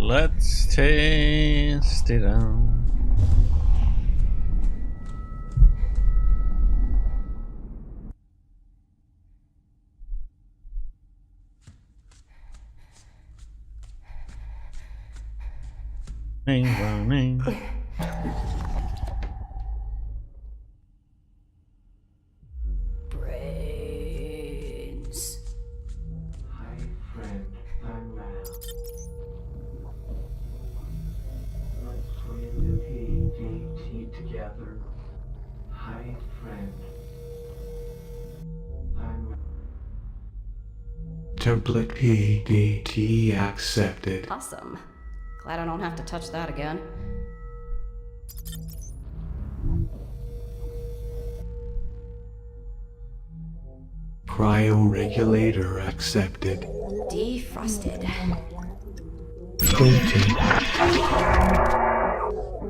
let's test it out. Running. Brains. Hi, friend. I'm well. Let's swim the PDT together. Hi, friend. I'm well. Template PDT accepted. Awesome. Glad I don't have to touch that again. Cryoregulator accepted. Defrosted. Printed.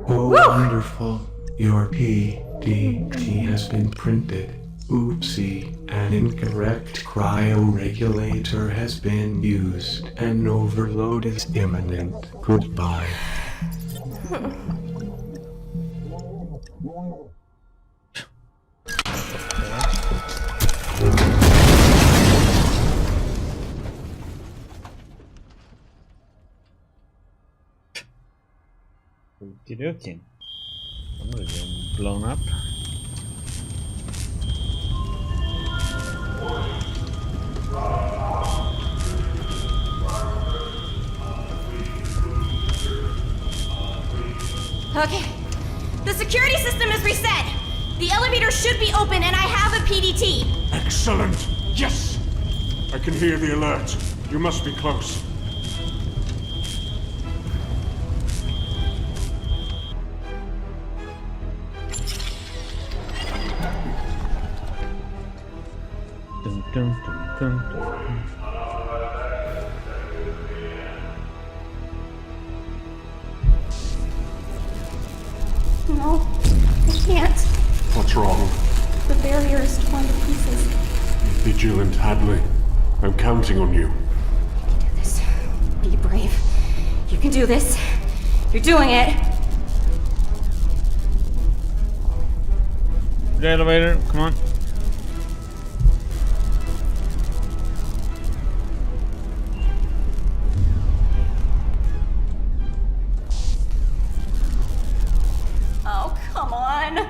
Oh, wonderful. Your PDT has been printed. Oopsie. An incorrect cryoregulator has been used. An overload is imminent. Goodbye. Okey-dokey. I'm gonna get blown up. Okay. The security system is reset. The elevator should be open and I have a PDT. Excellent! Yes! I can hear the alert. You must be close. Dun, dun, dun, dun, dun. No, I can't. What's wrong? The barrier is torn to pieces. Be vigilant, Hadley. I'm counting on you. Do this. Be brave. You can do this. You're doing it. The elevator, come on. Oh, come on.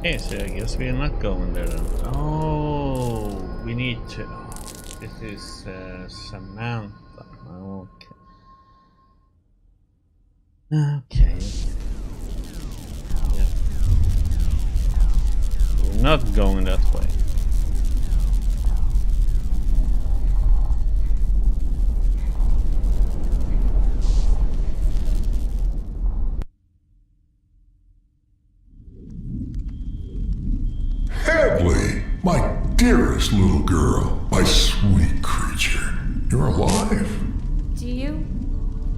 Okay, so I guess we're not going there then. Oh, we need to. This is Samantha. Okay. Okay. Yeah. We're not going that way. Hadley, my dearest little girl, my sweet creature. You're alive. Do you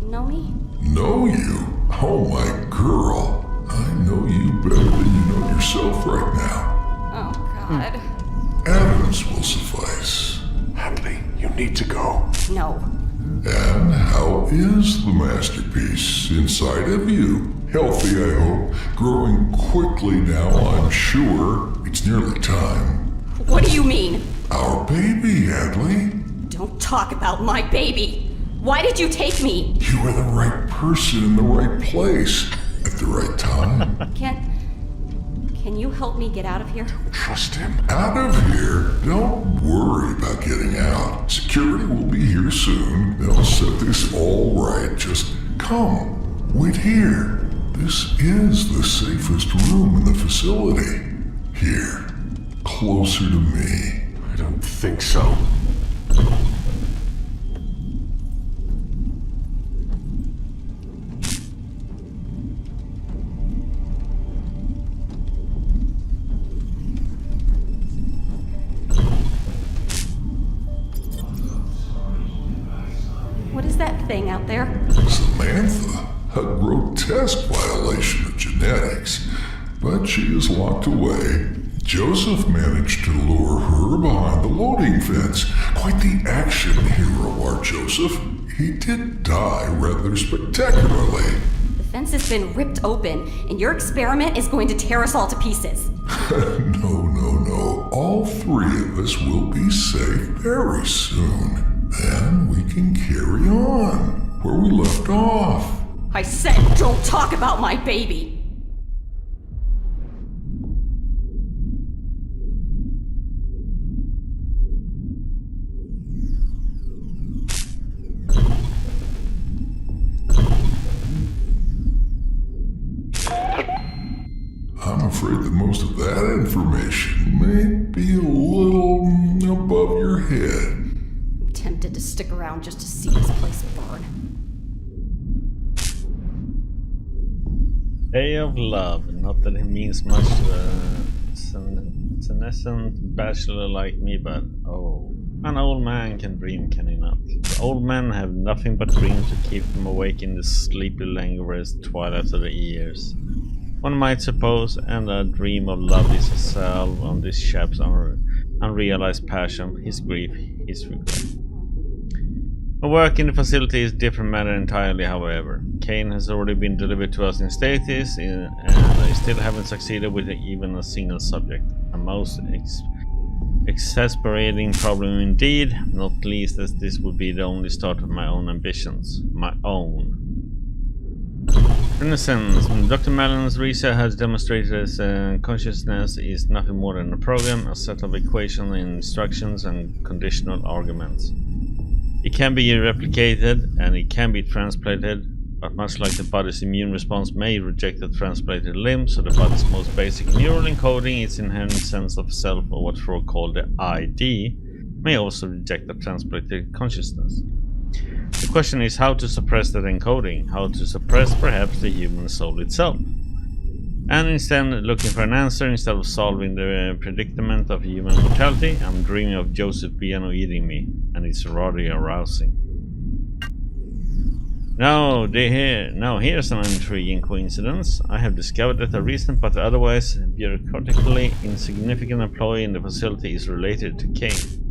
know me? Know you? Oh, my girl. I know you better than you know yourself right now. Oh, God. Evidence will suffice. Hadley, you need to go. No. And how is the masterpiece inside of you? Healthy, I hope. Growing quickly now, I'm sure. It's nearly time. What do you mean? Our baby, Hadley. Don't talk about my baby. Why did you take me? You were the right person in the right place at the right time. Can you help me get out of here? Trust him. Out of here? Don't worry about getting out. Security will be here soon. They'll set this all right. Just come. Wait here. This is the safest room in the facility. Here. Closer to me. I don't think so. thing out there? Samantha, a grotesque violation of genetics. But she is locked away. Joseph managed to lure her behind the loading fence. Quite the action hero, our Joseph. He did die rather spectacularly. The fence has been ripped open, and your experiment is going to tear us all to pieces. No. All three of us will be safe very soon. Then we can carry on where we left off. I said don't talk about my baby! I'm afraid that most of that information may be a little above your head. I'm tempted to stick around just to see this place burn. Day of love, not that it means much to a senescent bachelor like me, but oh, an old man can dream, can he not? The old men have nothing but dreams to keep them awake in the sleepy languorous twilight of the years. One might suppose, and a dream of love is a salve on this chap's unrealized passion, his grief, his regret. My work in the facility is a different matter entirely, however. CAYNE has already been delivered to us in STASIS, and I still haven't succeeded with even a single subject. A most exasperating problem indeed, not least as this would be the only start of my own ambitions. My own. In a sense, Dr. Mallon's research has demonstrated that consciousness is nothing more than a program, a set of equations, instructions, and conditional arguments. It can be replicated and it can be transplanted, but much like the body's immune response may reject a transplanted limb, so the body's most basic neural encoding, its inherent sense of self, or what's called the ID, may also reject the transplanted consciousness. The question is how to suppress that encoding, how to suppress perhaps the human soul itself. And instead looking for an answer instead of solving the predicament of human mortality, I'm dreaming of Joseph Biano eating me, and it's rather arousing. Now here's an intriguing coincidence. I have discovered that a recent but otherwise bureaucratically insignificant employee in the facility is related to CAYNE.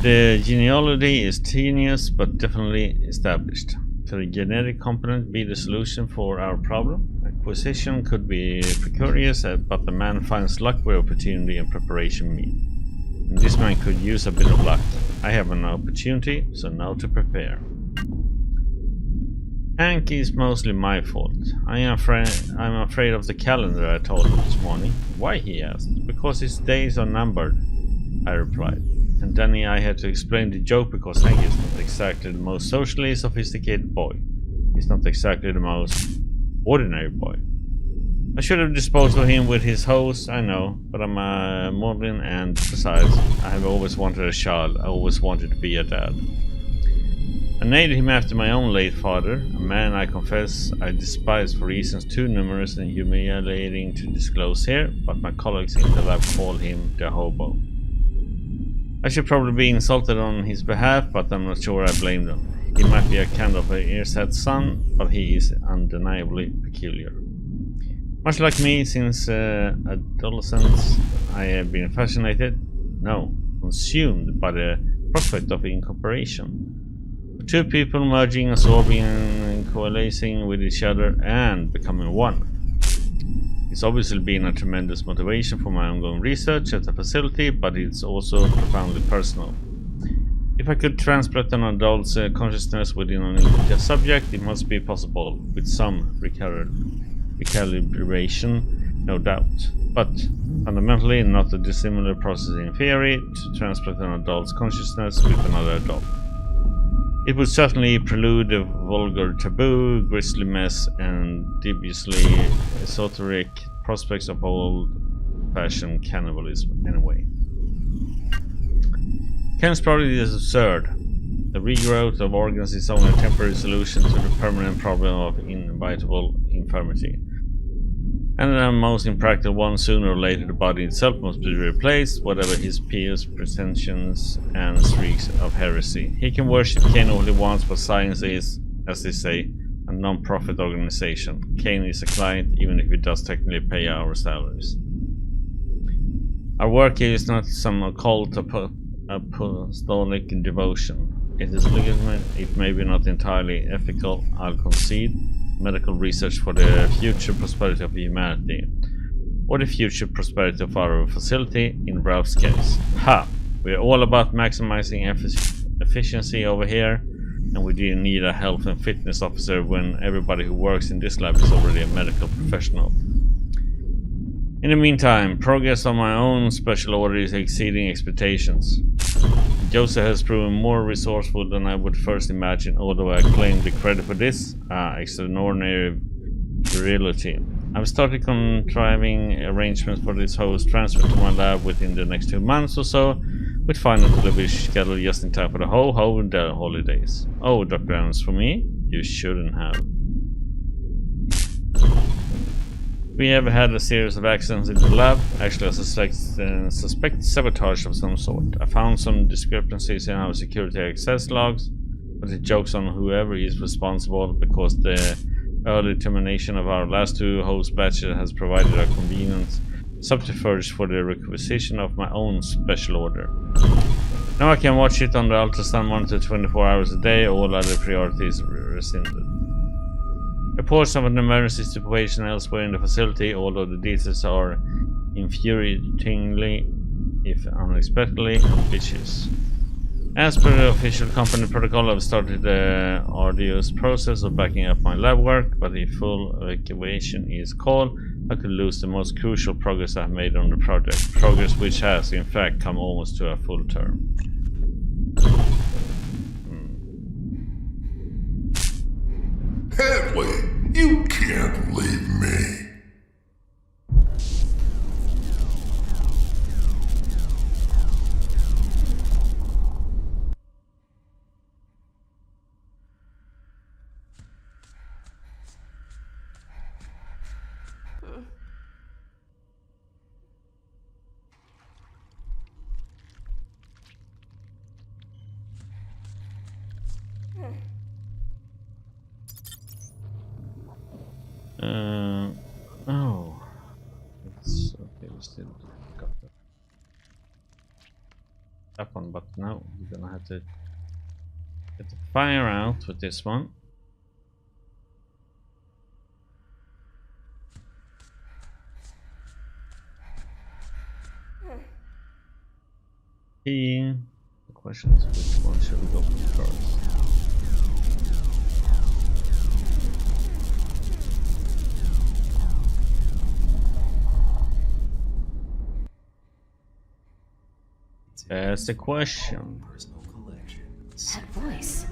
The genealogy is tenuous but definitely established. Could a genetic component be the solution for our problem? Acquisition could be precarious, but the man finds luck where opportunity and preparation meet. And this man could use a bit of luck. I have an opportunity, so now to prepare. Hank is mostly my fault. I'm afraid of the calendar, I told him this morning. Why, he asked. Because his days are numbered, I replied. And then I had to explain the joke because Hank is not exactly the most socially sophisticated boy. He's not exactly the most ordinary boy. I should have disposed of him with his hose, I know, but I'm a Mormon, and besides, I have always wanted a child. I always wanted to be a dad. I named him after my own late father, a man I confess I despise for reasons too numerous and humiliating to disclose here, but my colleagues in the lab call him the hobo. I should probably be insulted on his behalf, but I'm not sure I blame them. He might be a kind of an earset son, but he is undeniably peculiar. Much like me, since adolescence, I have been consumed by the prospect of incorporation. Two people merging, absorbing, and coalescing with each other and becoming one. It's obviously been a tremendous motivation for my ongoing research at the facility, but it's also profoundly personal. If I could transplant an adult's consciousness within an individual subject, it must be possible, with some recalibration, no doubt. But fundamentally, not a dissimilar process in theory to transplant an adult's consciousness with another adult. It would certainly prelude the vulgar taboo, grisly mess, and dubiously esoteric prospects of old-fashioned cannibalism, anyway. CAYNE's project is absurd. The regrowth of organs is only a temporary solution to the permanent problem of inevitable infirmity. And the most impractical one, sooner or later the body itself must be replaced, whatever his peers' pretensions and streaks of heresy. He can worship CAYNE all he wants, but science is, as they say, a non-profit organization. CAYNE is a client, even if it does technically pay our salaries. Our work here is not some occult apostolic devotion. It is legitimate, it may be not entirely ethical, I'll concede. Medical research for the future prosperity of humanity, or the future prosperity of our facility in Ralph's case. Ha! We're all about maximizing efficiency over here, and we didn't need a health and fitness officer when everybody who works in this lab is already a medical professional. In the meantime, progress on my own special order is exceeding expectations. Joseph has proven more resourceful than I would first imagine, although I claim the credit for this extraordinary virility. I've started contriving arrangements for this host transfer to my lab within the next 2 months or so, with final delivery scheduled just in time for the holidays. Oh, Dr. Adams, for me? You shouldn't have. We have had a series of accidents in the lab. Actually, I suspect sabotage of some sort. I found some discrepancies in our security access logs, but it jokes on whoever is responsible because the early termination of our last 2 host batches has provided a convenient subterfuge for the requisition of my own special order. Now I can watch it on the ultrasound monitor 24 hours a day, all other priorities rescinded. Reports of an emergency situation elsewhere in the facility, although the details are infuriatingly, if unexpectedly, ambitious. As per the official company protocol, I've started the arduous process of backing up my lab work, but if full evacuation is called, I could lose the most crucial progress I've made on the project. Progress which has, in fact, come almost to a full term. Hadley, you can't leave me. Oh. It's okay, we still got that one, but now we're gonna have to get the fire out with this one. The question is, which one should we go for first? That's the question. That voice.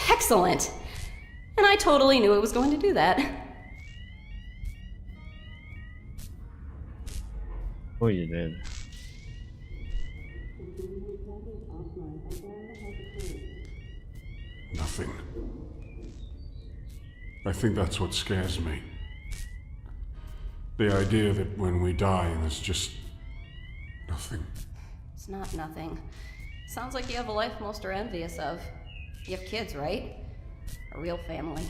Excellent. And I totally knew it was going to do that. Oh, you did. Nothing. I think that's what scares me. The idea that when we die, there's just nothing. It's not nothing. Sounds like you have a life most are envious of. You have kids, right? A real family.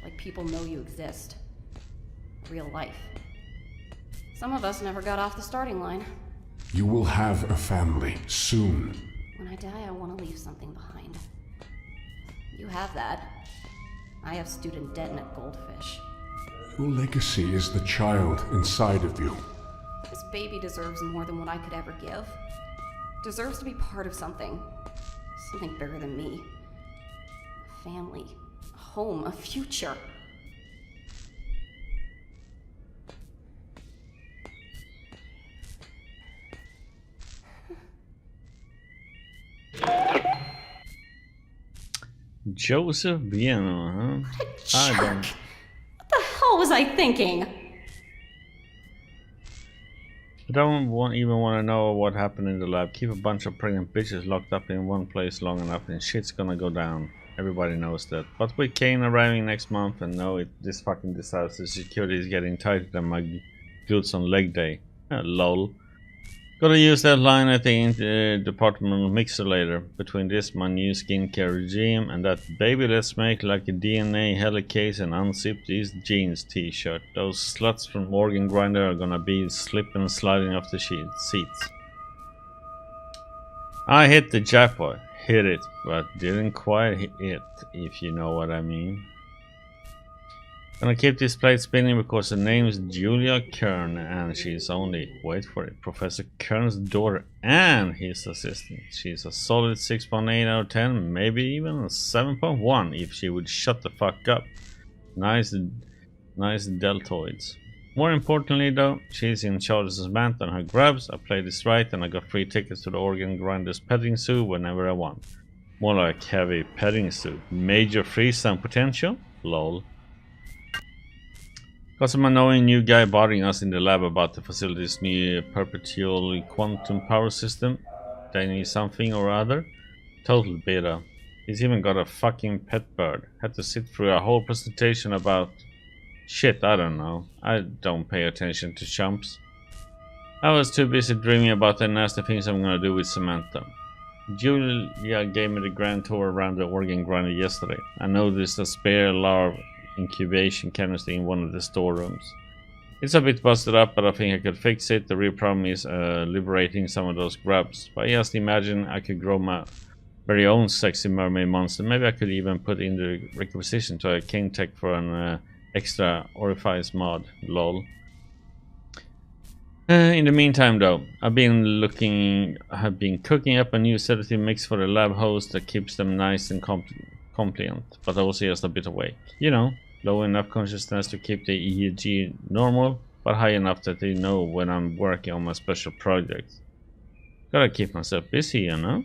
Like people know you exist. Real life. Some of us never got off the starting line. You will have a family soon. When I die, I want to leave something behind. You have that. I have student debt at Goldfish. Your legacy is the child inside of you. This baby deserves more than what I could ever give. Deserves to be part of something. Something bigger than me. A family. A home. A future. Joseph Bieno, huh? I don't... What the hell was I thinking? I don't even want to know what happened in the lab. Keep a bunch of pregnant bitches locked up in one place long enough and shit's gonna go down. Everybody knows that. But with CAYNE arriving next month and this fucking disaster, security is getting tighter than my glutes on leg day. Lol. Gotta use that line at the departmental mixer later. Between this, my new skincare regime, and that baby let's make like a DNA helicase and unzip these jeans t-shirt. Those sluts from Organ Grinder are gonna be slipping and sliding off the seats. I hit the jackpot. Hit it, but didn't quite hit it, if you know what I mean. Gonna keep this plate spinning because her name is Julia Kern and she's only, wait for it, Professor Kern's daughter and his assistant. She's a solid 6.8 out of 10, maybe even a 7.1 if she would shut the fuck up. Nice deltoids. More importantly though, she's in charge of Samantha and her grubs. I played this right and I got free tickets to the Organ Grinder's petting zoo whenever I want. More like heavy petting zoo. Major freeze-time potential? Lol. Got some annoying new guy bothering us in the lab about the facility's new perpetual quantum power system. They need something or other. Total beta. He's even got a fucking pet bird. Had to sit through a whole presentation about shit, I don't know. I don't pay attention to chumps. I was too busy dreaming about the nasty things I'm gonna do with Samantha. Julia gave me the grand tour around the Organ Grinder yesterday. I noticed a spare larva incubation canister in one of the storerooms. It's a bit busted up, but I think I could fix it. The real problem is liberating some of those grubs. But just imagine I could grow my very own sexy mermaid monster. Maybe I could even put in the requisition to a CAYNE tech for an extra orifice mod. Lol. In the meantime though, I've been cooking up a new sedative mix for the lab host that keeps them nice and compliant, but also just a bit awake. You know, low enough consciousness to keep the EEG normal, but high enough that they know when I'm working on my special projects. Gotta keep myself busy, you know?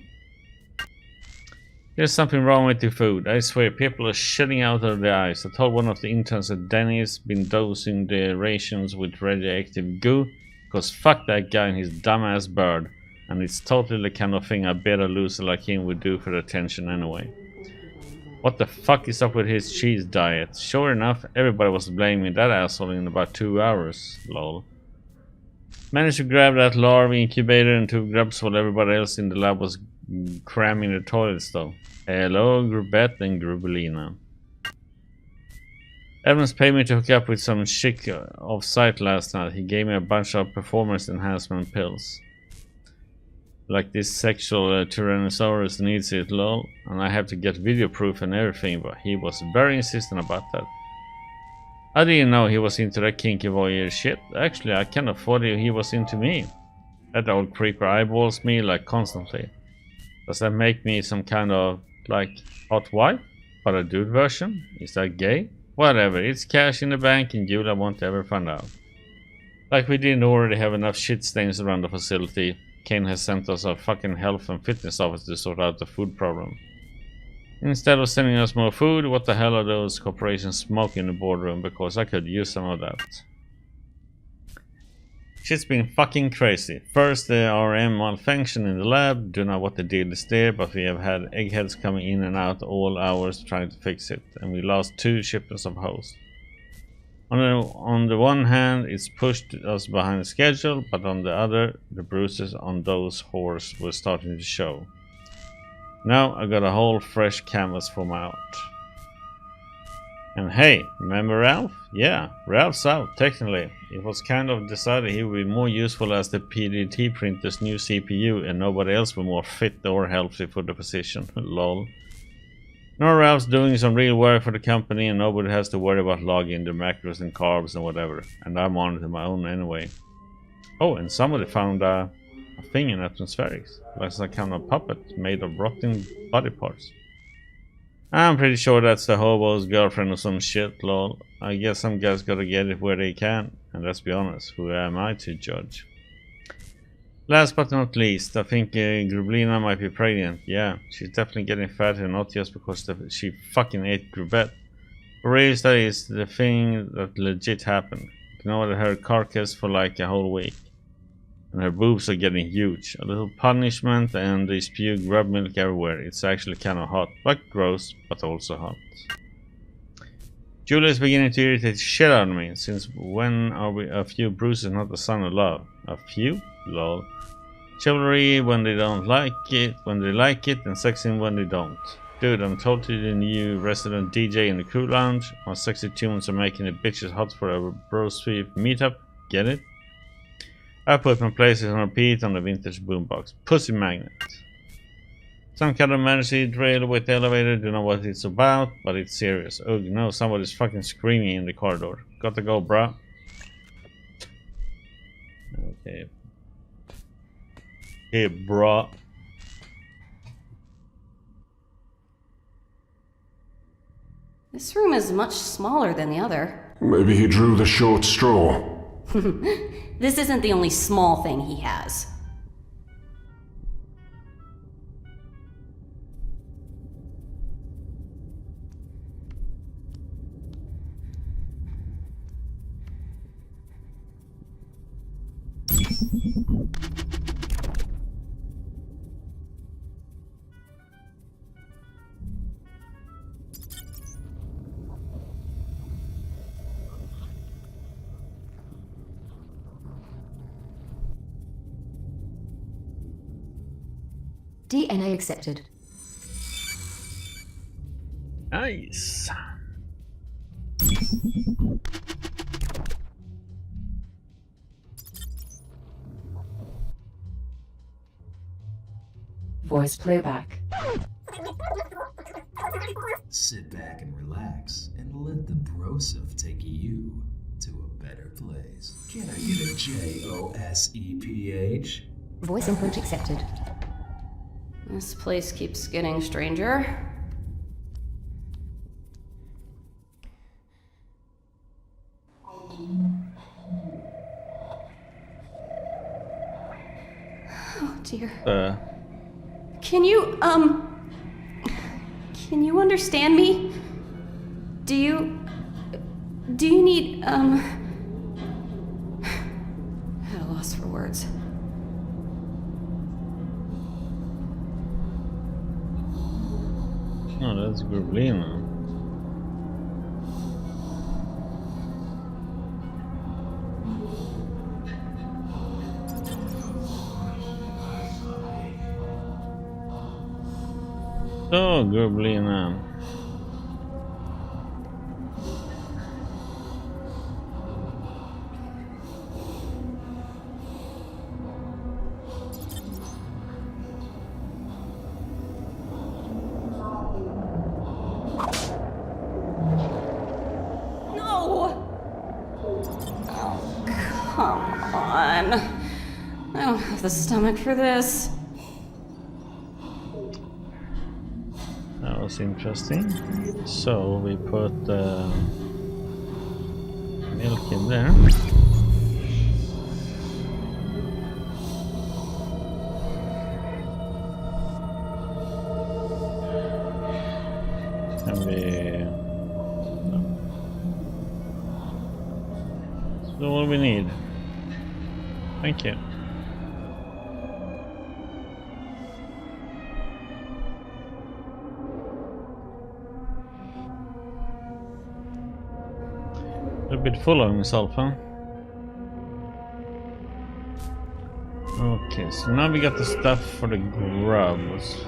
There's something wrong with the food. I swear, people are shitting out of their eyes. I told one of the interns that Danny's been dosing the rations with radioactive goo, because fuck that guy and his dumbass bird. And it's totally the kind of thing a better loser like him would do for the attention anyway. What the fuck is up with his cheese diet? Sure enough, everybody was blaming that asshole in about 2 hours. Lol. Managed to grab that larva incubator and 2 grubs while everybody else in the lab was cramming the toilets though. Hello, Grubette and Grubelina. Evans paid me to hook up with some chick off-site last night. He gave me a bunch of performance enhancement pills. Like this sexual Tyrannosaurus needs it, lol. And I have to get video proof and everything, but he was very insistent about that. I didn't know he was into that kinky voyeur shit. Actually, I kind of thought he was into me. That old creeper eyeballs me like constantly. Does that make me some kind of like hot wife? But a dude version? Is that gay? Whatever, it's cash in the bank and Julia won't ever find out. Like we didn't already have enough shit stains around the facility. CAYNE has sent us a fucking health and fitness officer to sort out the food problem. Instead of sending us more food, what the hell are those corporations smoking in the boardroom? Because I could use some of that. Shit's been fucking crazy. First the RM malfunction in the lab, don't know what the deal is there, but we have had eggheads coming in and out all hours trying to fix it, and we lost 2 shipments of hosts. On the one hand, it's pushed us behind the schedule, but on the other, the bruises on those whores were starting to show. Now I got a whole fresh canvas for my art. And hey, remember Ralph? Yeah, Ralph's out, technically. It was kind of decided he would be more useful as the PDT printer's new CPU and nobody else was more fit or healthy for the position. Lol. Now Ralph's doing some real work for the company and nobody has to worry about logging the macros and carbs and whatever. And I'm on it my own anyway. Oh, and somebody found a thing in atmospherics. Like some kind of puppet made of rotten body parts. I'm pretty sure that's the hobo's girlfriend or some shit, lol. I guess some guys gotta get it where they can. And let's be honest, who am I to judge? Last but not least, I think Grublina might be pregnant. Yeah, she's definitely getting fatter, not just because she fucking ate Grubet. But really, that is the thing that legit happened. Ignored her carcass for like a whole week. And her boobs are getting huge. A little punishment and they spew grub milk everywhere. It's actually kind of hot. Like gross, but also hot. Julia is beginning to irritate the shit out of me. Since when are we a few bruises not the son of love? A few? Lol. Chivalry when they don't like it, when they like it, and sexing when they don't. Dude, I'm totally the new resident DJ in the crew lounge. My sexy tunes are making the bitches hot for a bro sweep meetup. Get it? I put my places on repeat on the vintage boombox. Pussy magnet. Some kind of emergency drill with the elevator. Don't know what it's about, but it's serious. Oh no, somebody's fucking screaming in the corridor. Gotta go, bruh. Okay. Hey, bruh. This room is much smaller than the other. Maybe he drew the short straw. This isn't the only small thing he has. DNA accepted. Nice. Voice playback. Sit back and relax and let the broseph take you to a better place. Can I get a JOSEPH? Voice input accepted. This place keeps getting stranger. Oh dear. Can you understand me? Do you need, at a loss for words. Oh, that's Grublina. Oh, Grublina. Come on. I don't have the stomach for this. That was interesting. So we put milk in there. And that's all we need. Thank you. A bit full of himself, huh? Okay, so now we got the stuff for the grubs.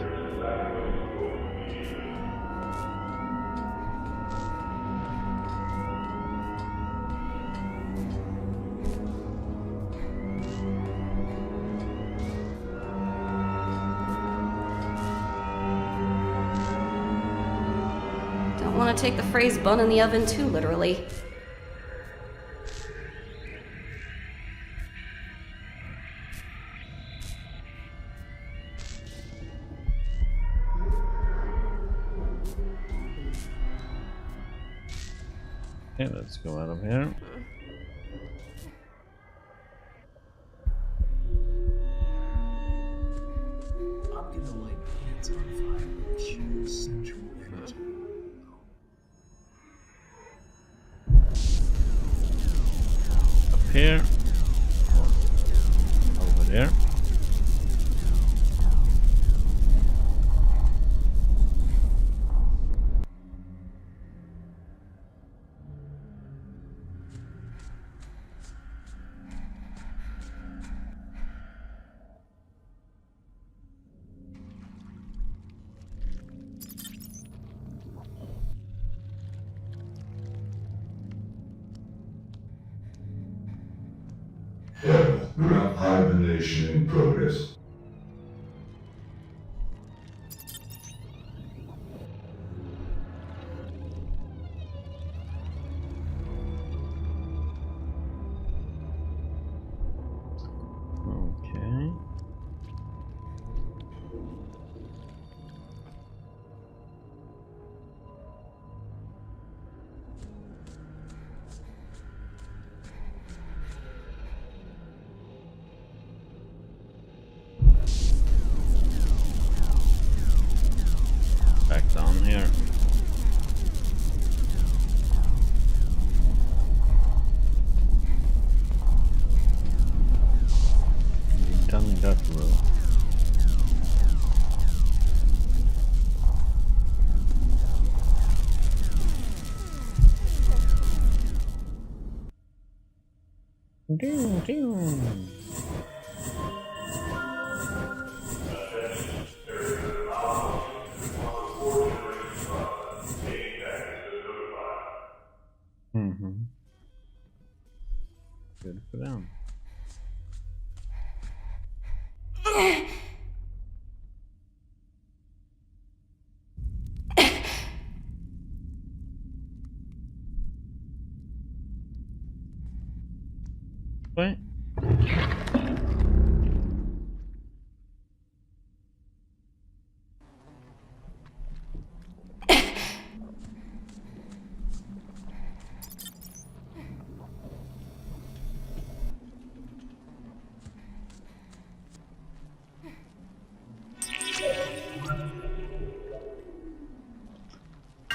Don't want to take the phrase bun in the oven too literally. Okay, let's go out of here. It's on fire with pure sensual energy. Up here. Over there. Hibernation in progress. Okay. Back down here. We've done that row. Ding, ding. Good for them. Wait.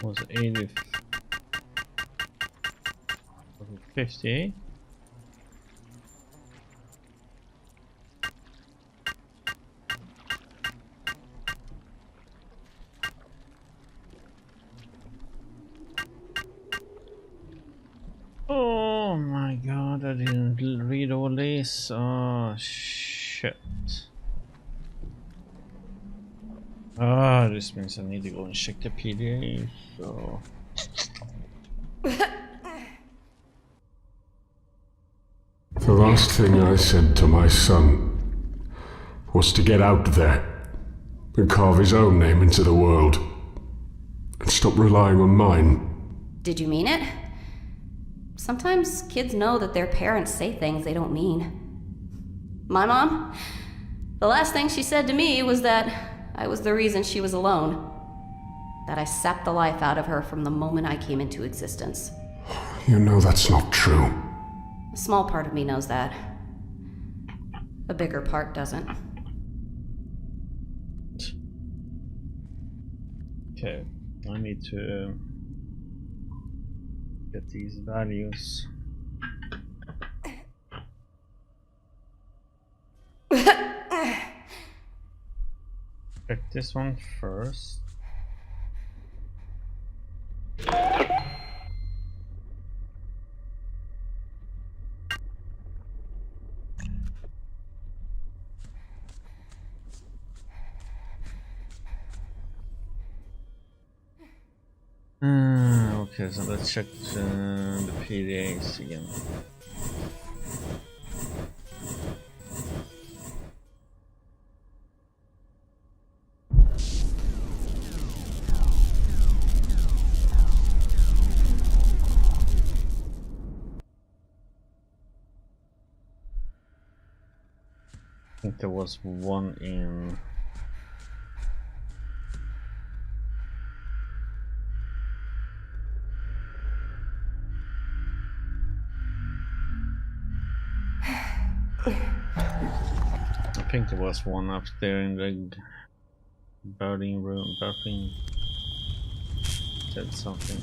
Was it 80? Was it 58? Oh my god, I didn't read all this. Oh shit. Ah, this means I need to go and check the PDA, so... The last thing I said to my son was to get out there and carve his own name into the world and stop relying on mine. Did you mean it? Sometimes kids know that their parents say things they don't mean. My mom, the last thing she said to me was that I was the reason she was alone. That I sapped the life out of her from the moment I came into existence. You know that's not true. A small part of me knows that. A bigger part doesn't. Okay, I need to get these values. Check this one first. Okay, so let's check the PDAs again. I think there was one in... I think there was one up there in the Burning room, burping. Said something.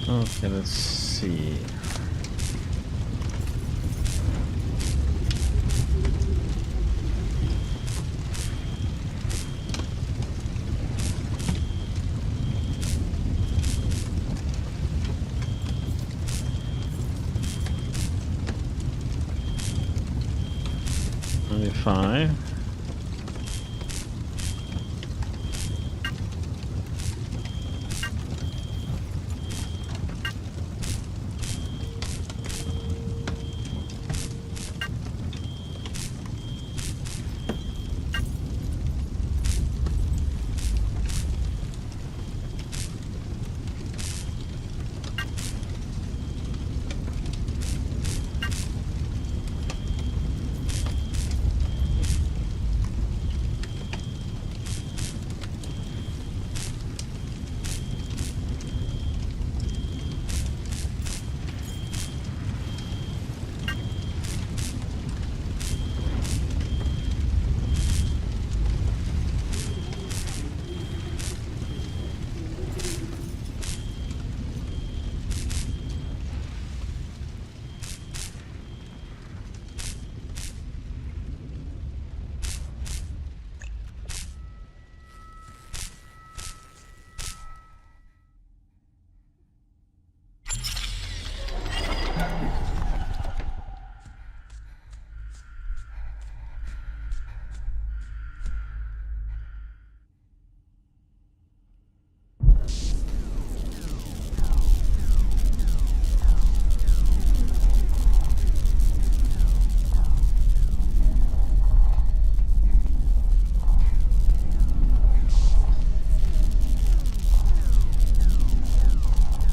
Okay, let's see. Only 5.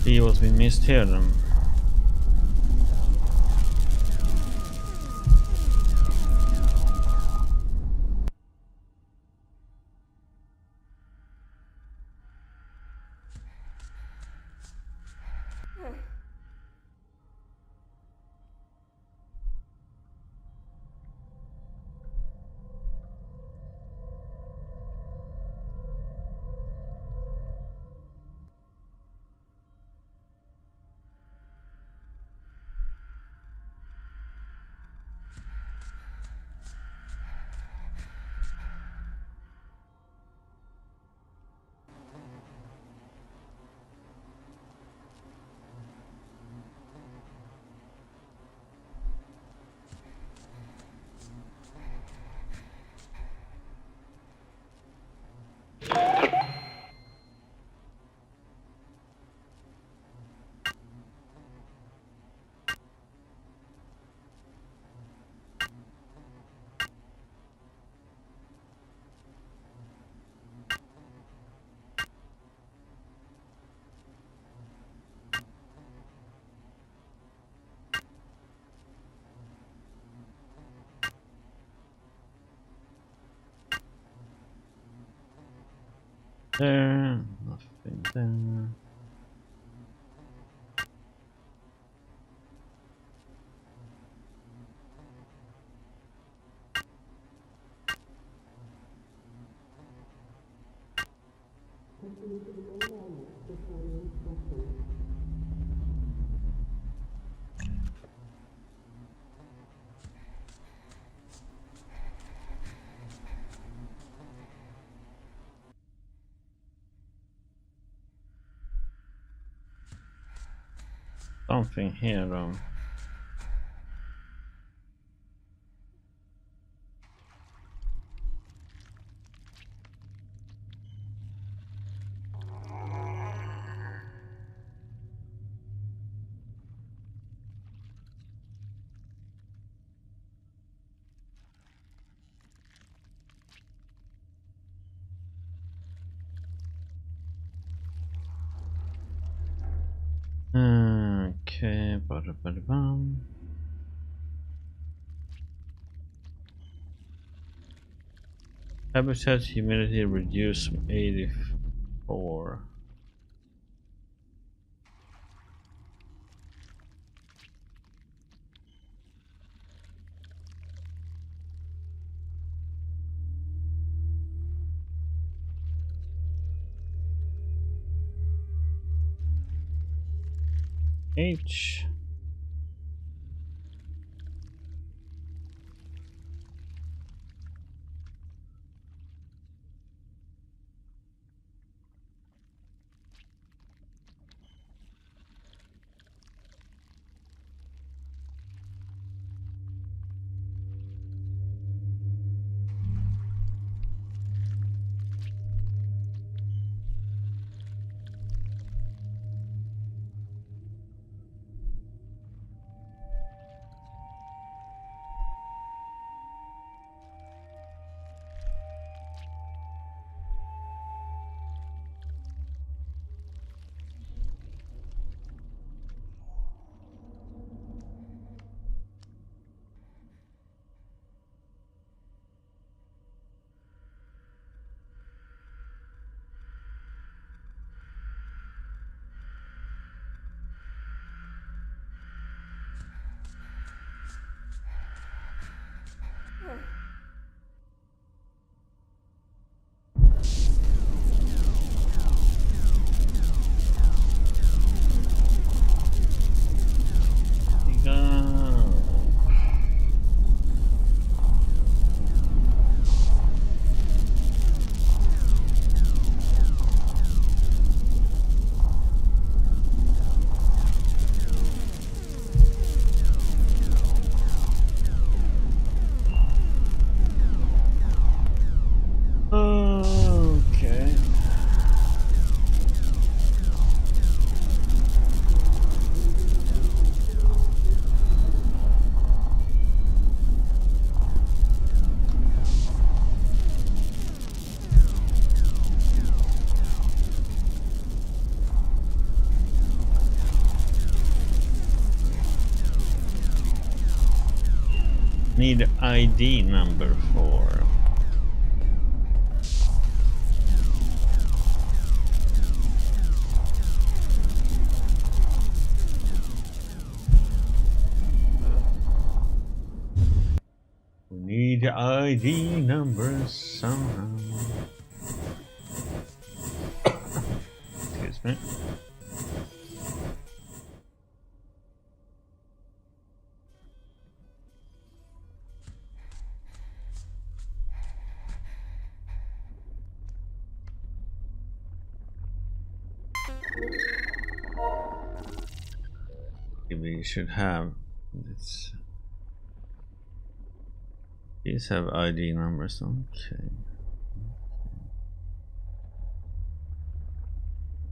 See what we missed here then. There, nothing there. Something here though. Okay, bum. Habitat humidity reduced from 84. H. Okay. Need ID number 4. We need ID numbers somehow. Excuse me. We should have this. These have ID numbers. Okay.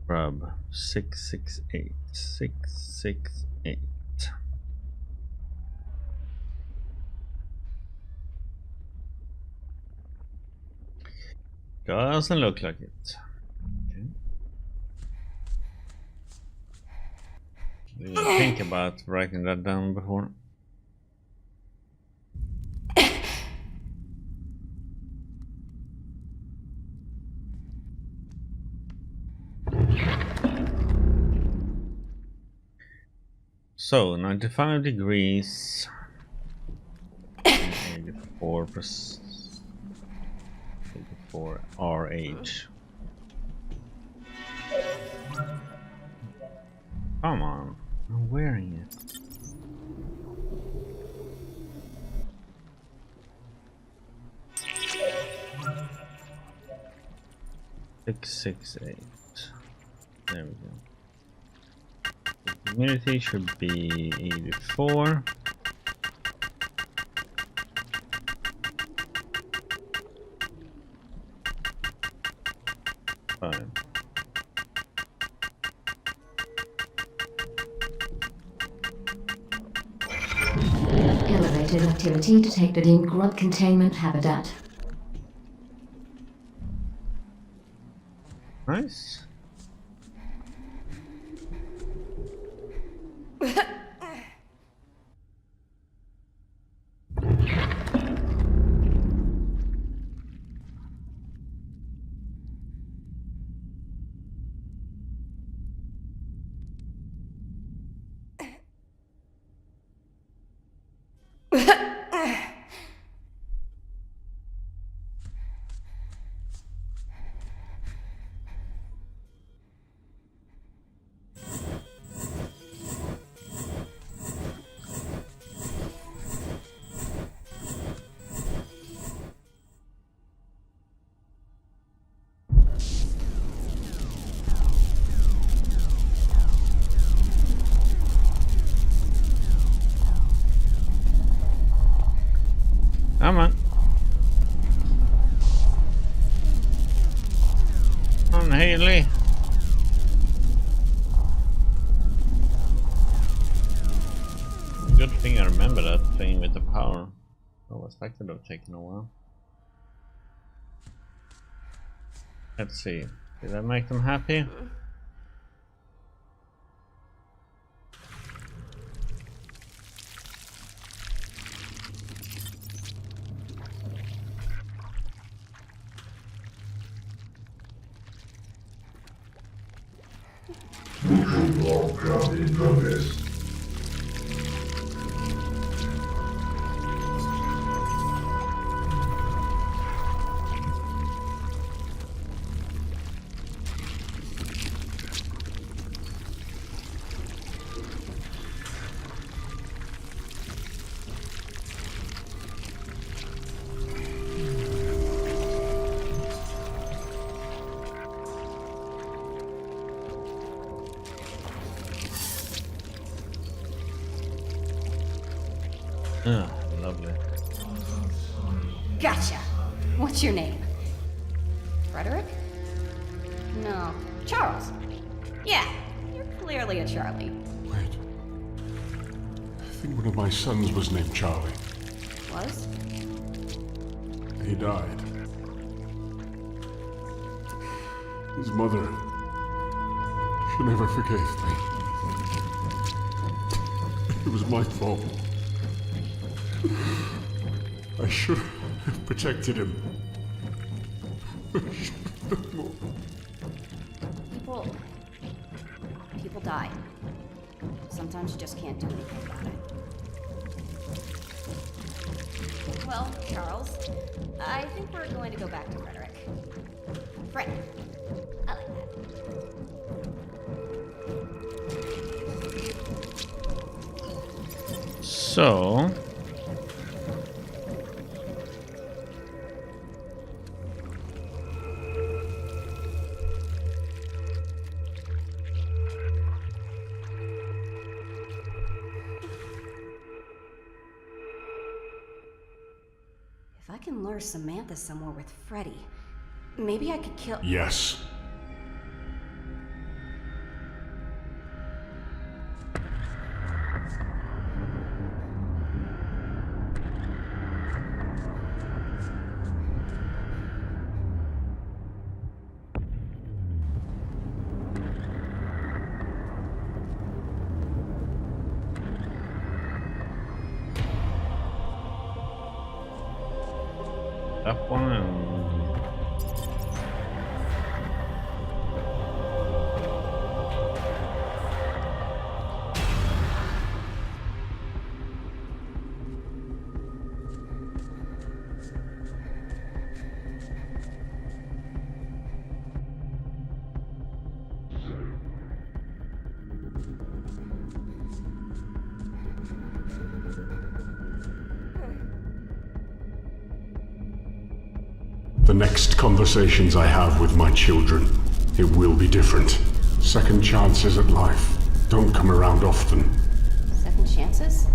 Rub 668 668. Doesn't look like it. Okay. Didn't think about writing that down before. So 95 degrees, 84 RH. Come on, I'm wearing it. Six 8. There we go. The humidity should be 84. Fine. Elevated activity detected in grub containment habitat. Nice. Come on. Come on, Haley. Good thing I remember that thing with the power. I was that could have taken a while. Let's see. Did I make them happy? In progress. Ah, lovely. Gotcha. What's your name? Frederick? No. Charles. Yeah, you're clearly a Charlie. Wait. I think one of my sons was named Charlie. Was? He died. His mother. She never forgave me. It was my fault. I should have protected him. People die. Sometimes you just can't do anything about it. Well, Charles, I think we're going to go back to Frederick. Fred. I like that. So If I can lure Samantha somewhere with Freddy, maybe I could kill. Yes. that one and The next conversations I have with my children, it will be different. Second chances at life don't come around often. Second chances?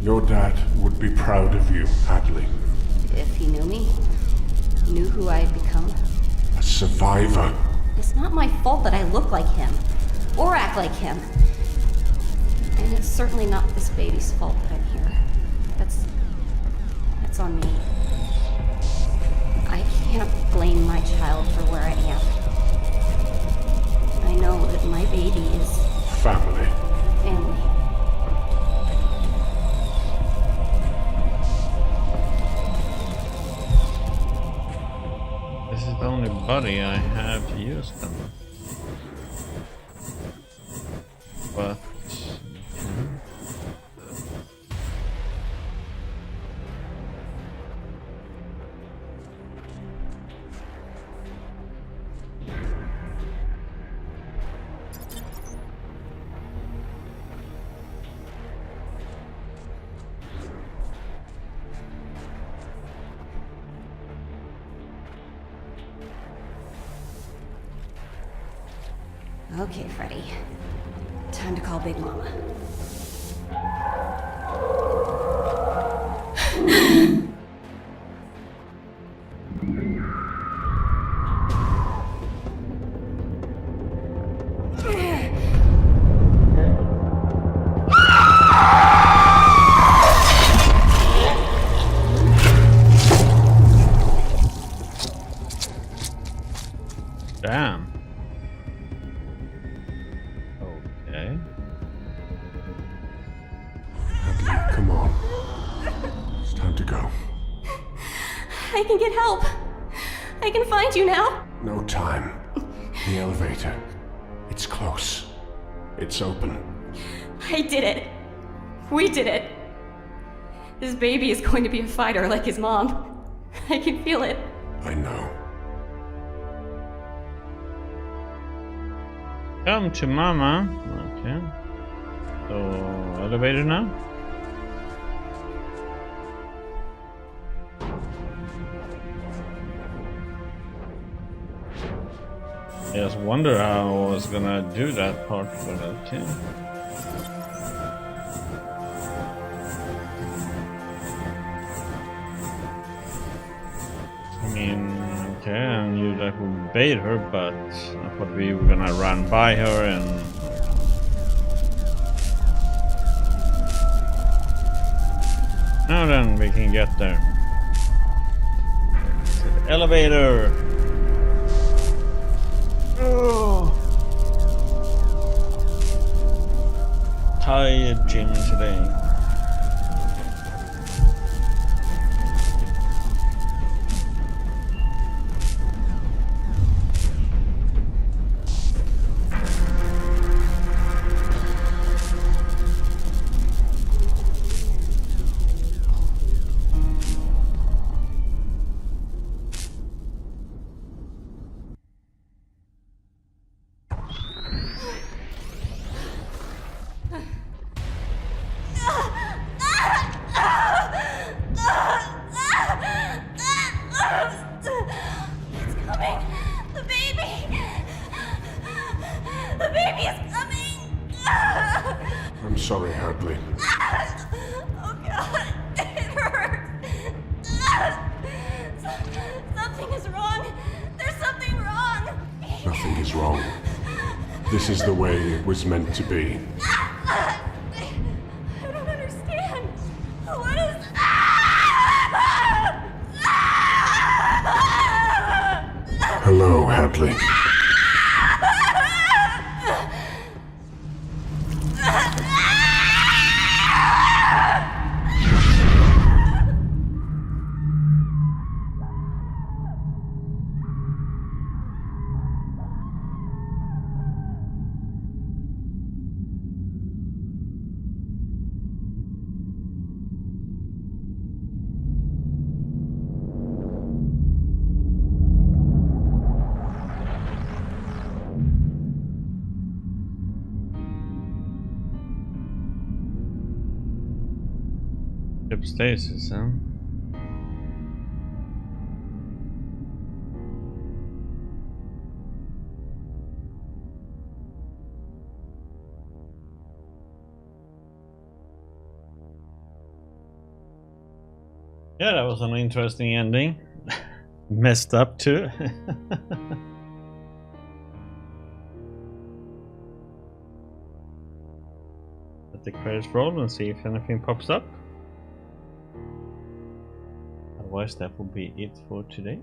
Your dad would be proud of you, Hadley. If he knew me, knew who I had become. A survivor. It's not my fault that I look like him, or act like him. And it's certainly not this baby's fault that I'm here. That's on me. I can't blame my child for where I am. I know that my baby is... Family. buddy, I have used them. But Okay, Freddy. Time to call Big Mama. damn. Okay. Hadley, come on. It's time to go. I can get help. I can find you now. No time. The elevator. It's close. It's open. I did it. We did it. This baby is going to be a fighter like his mom. I can feel it. I know. Come to Mama. Okay. So, elevator now? I just wonder how I was gonna do that part, but okay. I mean, okay, I knew that would bait her, but I thought we were gonna run by her and... Now then, we can get there. To the elevator! Oh. Tired Jim today. I'm sorry, Hadley. Oh God, it hurts. Something is wrong. There's something wrong. Nothing is wrong. This is the way it was meant to be. I don't understand. What is... Hello, Hadley. STASIS, huh? Yeah, that was an interesting ending. Messed up too. Let the credits roll and see if anything pops up. Otherwise, that will be it for today.